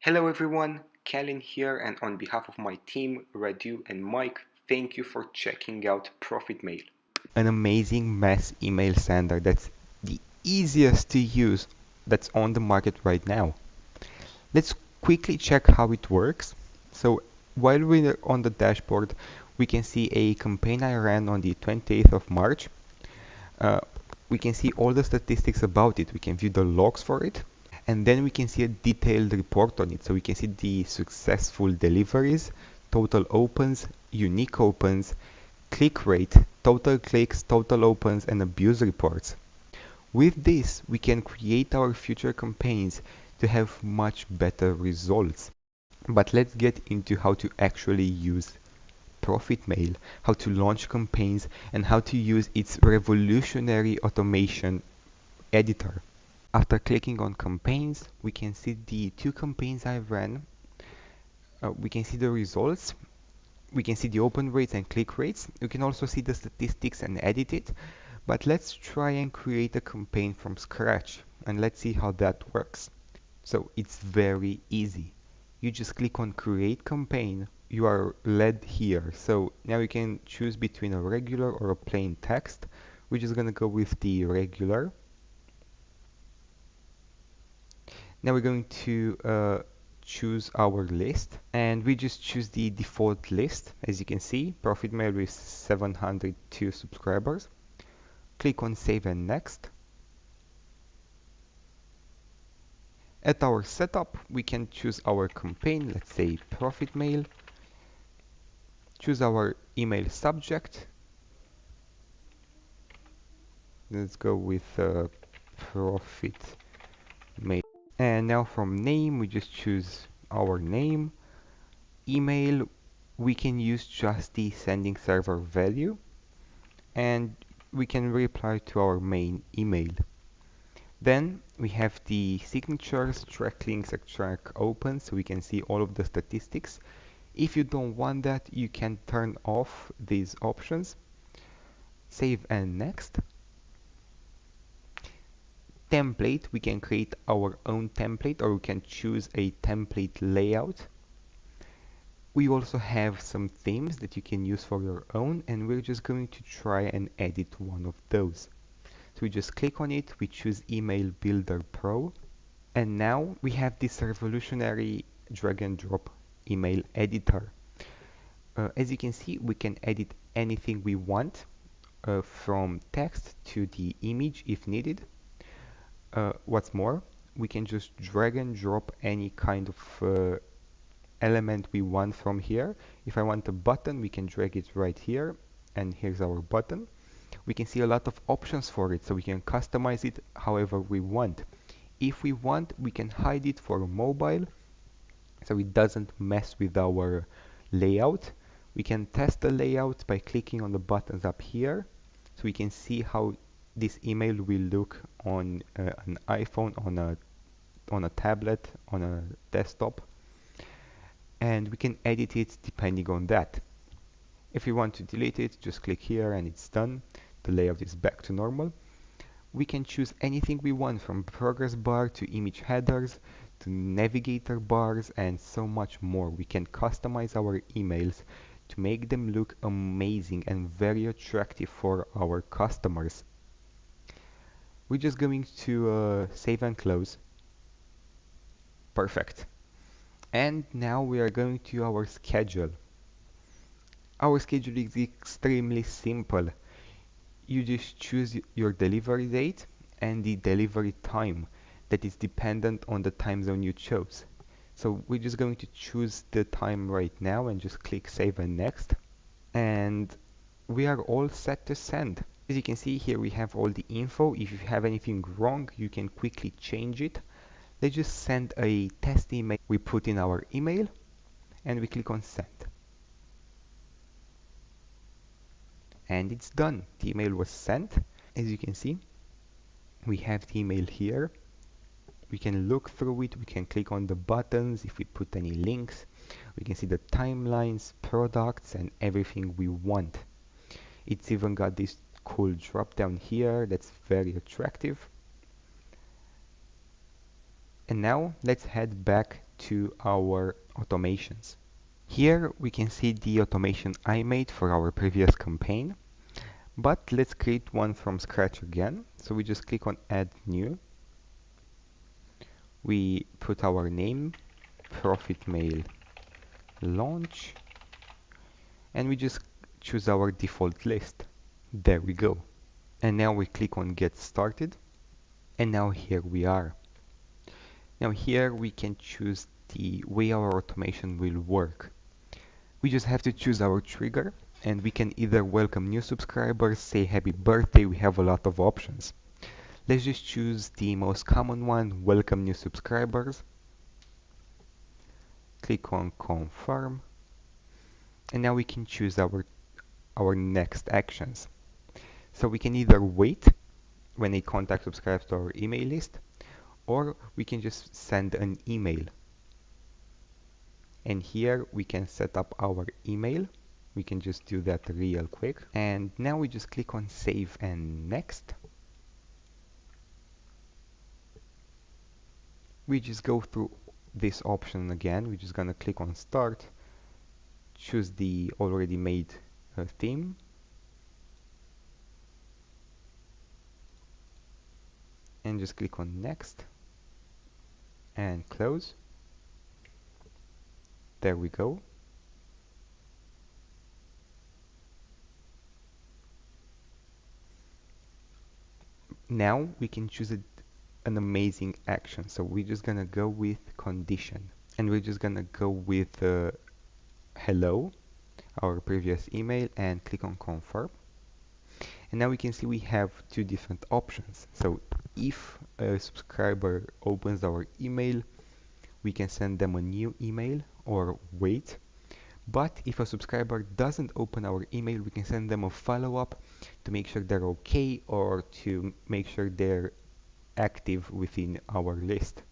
Hello everyone, Kalin here, and on behalf of my team, Radu and Mike, thank you for checking out ProfitMail. An amazing mass email sender that's the easiest to use that's on the market right now. Let's quickly check how it works. So while we're on the dashboard, we can see a campaign I ran on the 28th of March. Uh, we can see all the statistics about it. We can view the logs for it. And then we can see a detailed report on it. So we can see the successful deliveries, total opens, unique opens, click rate, total clicks, total opens, and abuse reports. With this, we can create our future campaigns to have much better results. But let's get into how to actually use ProfitMail, how to launch campaigns, and how to use its revolutionary automation editor. After clicking on campaigns, we can see the two campaigns I ran. We can see the results. We can see the open rates and click rates. We can also see the statistics and edit it. But let's try and create a campaign from scratch and let's see how that works. So it's very easy. You just click on create campaign. You are led here. So now you can choose between a regular or a plain text. We're just gonna go with the regular. Now we're going to choose our list and we just choose the default list. As you can see, ProfitMail with 702 subscribers. Click on save and next. At our setup, we can choose our campaign, let's say ProfitMail. Choose our email subject. Let's go with ProfitMail. And now from name, we just choose our name. Email, we can use just the sending server value. And we can reply to our main email. Then we have the signatures, track links, and track open, so we can see all of the statistics. If you don't want that, you can turn off these options. Save and next. Template, we can create our own template or we can choose a template layout. We also have some themes that you can use for your own, and we're just going to try and edit one of those. So we just click on it, we choose Email Builder Pro, and now we have this revolutionary drag and drop email editor. As you can see, we can edit anything we want, from text to the image if needed. What's more, we can just drag and drop any kind of element we want from here. If I want a button, we can drag it right here, and here's our button. We can see a lot of options for it, so we can customize it however we want. If we want, we can hide it for mobile, so it doesn't mess with our layout. We can test the layout by clicking on the buttons up here, so we can see how this email will look on an iPhone, on a tablet, on a desktop, and we can edit it depending on that. If we want to delete it, just click here and it's done. The layout is back to normal. We can choose anything we want, from progress bar to image headers to navigator bars and so much more. We can customize our emails to make them look amazing and very attractive for our customers. We're just going to save and close. Perfect. And now we are going to our schedule. Our schedule is extremely simple. You just choose your delivery date and the delivery time that is dependent on the time zone you chose. So we're just going to choose the time right now and just click save and next. And we are all set to send. As you can see here, we have all the info. If you have anything wrong, you can quickly change it. Let's just send a test email. We put in our email and we click on send. And it's done. The email was sent. As you can see, we have the email here. We can look through it. We can click on the buttons. If we put any links, we can see the timelines, products, and everything we want. It's even got this cool drop down here that's very attractive. And now let's head back to our automations. Here we can see the automation I made for our previous campaign, but let's create one from scratch again. So we just click on add new. We put our name, ProfitMail launch, and we just choose our default list. There we go. And now we click on get started. And now here we are. Now here we can choose the way our automation will work. We just have to choose our trigger, and we can either welcome new subscribers, say happy birthday, we have a lot of options. Let's just choose the most common one, welcome new subscribers. Click on confirm. And now we can choose our next actions. So we can either wait when a contact subscribes to our email list, or we can just send an email. And here we can set up our email. We can just do that real quick. And now we just click on save and next. We just go through this option again. We're just gonna click on start, choose the already made theme, and just click on next and close. There we go. Now we can choose an amazing action. So we're just gonna go with condition, and we're just gonna go with hello, our previous email, and click on confirm. And now we can see we have two different options. So if a subscriber opens our email, we can send them a new email or wait. But if a subscriber doesn't open our email, we can send them a follow-up to make sure they're okay or to make sure they're active within our list.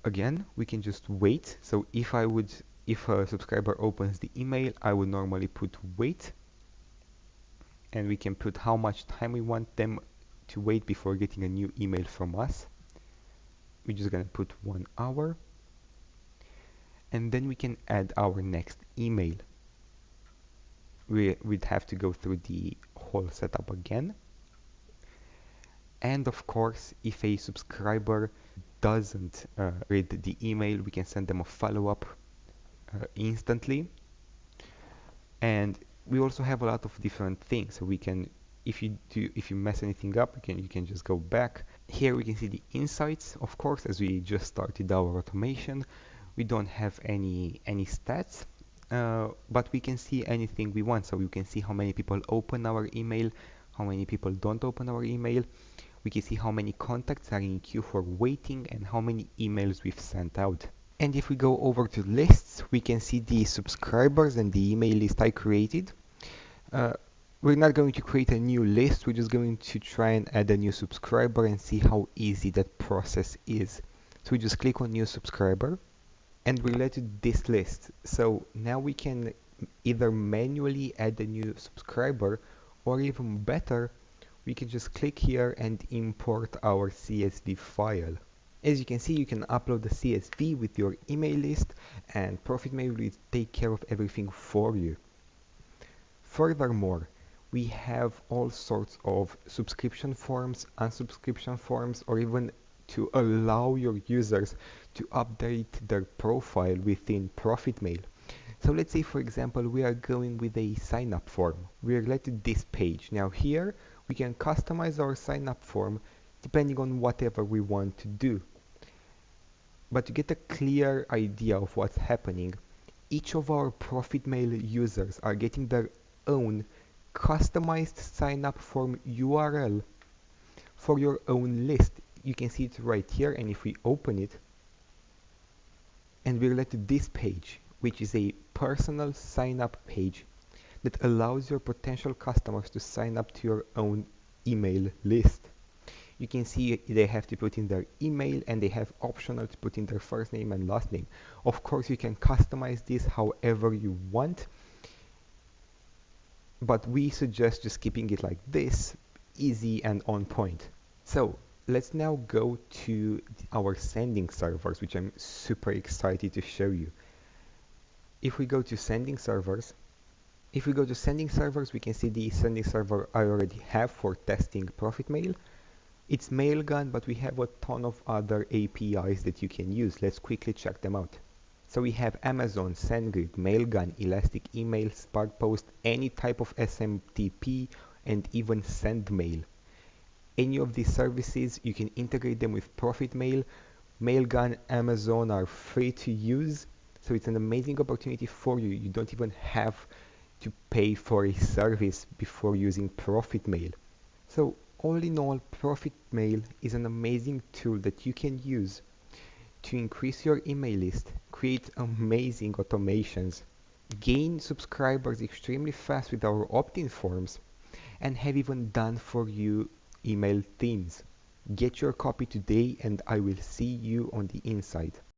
Again, we can just wait. So if a subscriber opens the email, I would normally put wait, and we can put how much time we want them to wait before getting a new email from us. We're just gonna put 1 hour, and then we can add our next email. We'd have to go through the whole setup again. And of course, if a subscriber doesn't read the email, we can send them a follow-up instantly. And we also have a lot of different things. So we can, if you mess anything up, you can just go back. Here we can see the insights. Of course, as we just started our automation, we don't have any stats, but we can see anything we want. So we can see how many people open our email, how many people don't open our email. We can see how many contacts are in queue for waiting and how many emails we've sent out. And if we go over to lists, we can see the subscribers and the email list I created. We're not going to create a new list, we're just going to try and add a new subscriber and see how easy that process is. So we just click on new subscriber, and we're led to this list. So now we can either manually add a new subscriber, or even better, we can just click here and import our CSV file. As you can see, you can upload the CSV with your email list, and ProfitMail will take care of everything for you. Furthermore, we have all sorts of subscription forms, unsubscription forms, or even to allow your users to update their profile within ProfitMail. So let's say, for example, we are going with a sign-up form. We are led to this page. Now here, we can customize our sign-up form depending on whatever we want to do. But to get a clear idea of what's happening, each of our ProfitMail users are getting their own customized sign-up form URL for your own list. You can see it right here, and if we open it, and we're led to this page, which is a personal sign-up page that allows your potential customers to sign up to your own email list. You can see they have to put in their email, and they have optional to put in their first name and last name. Of course, you can customize this however you want, but we suggest just keeping it like this, easy and on point. So Let's now go to our sending servers, which I'm super excited to show you. If we go to sending servers, we can see the sending server I already have for testing ProfitMail. It's Mailgun, but we have a ton of other APIs that you can use. Let's quickly check them out. So we have Amazon, SendGrid, Mailgun, Elastic Email, SparkPost, any type of SMTP, and even SendMail. Any of these services, you can integrate them with ProfitMail. Mailgun, Amazon are free to use, so it's an amazing opportunity for you. You don't even have to pay for a service before using ProfitMail. So all in all, ProfitMail is an amazing tool that you can use to increase your email list, create amazing automations, gain subscribers extremely fast with our opt-in forms, and have even done for you email themes. Get your copy today and I will see you on the inside.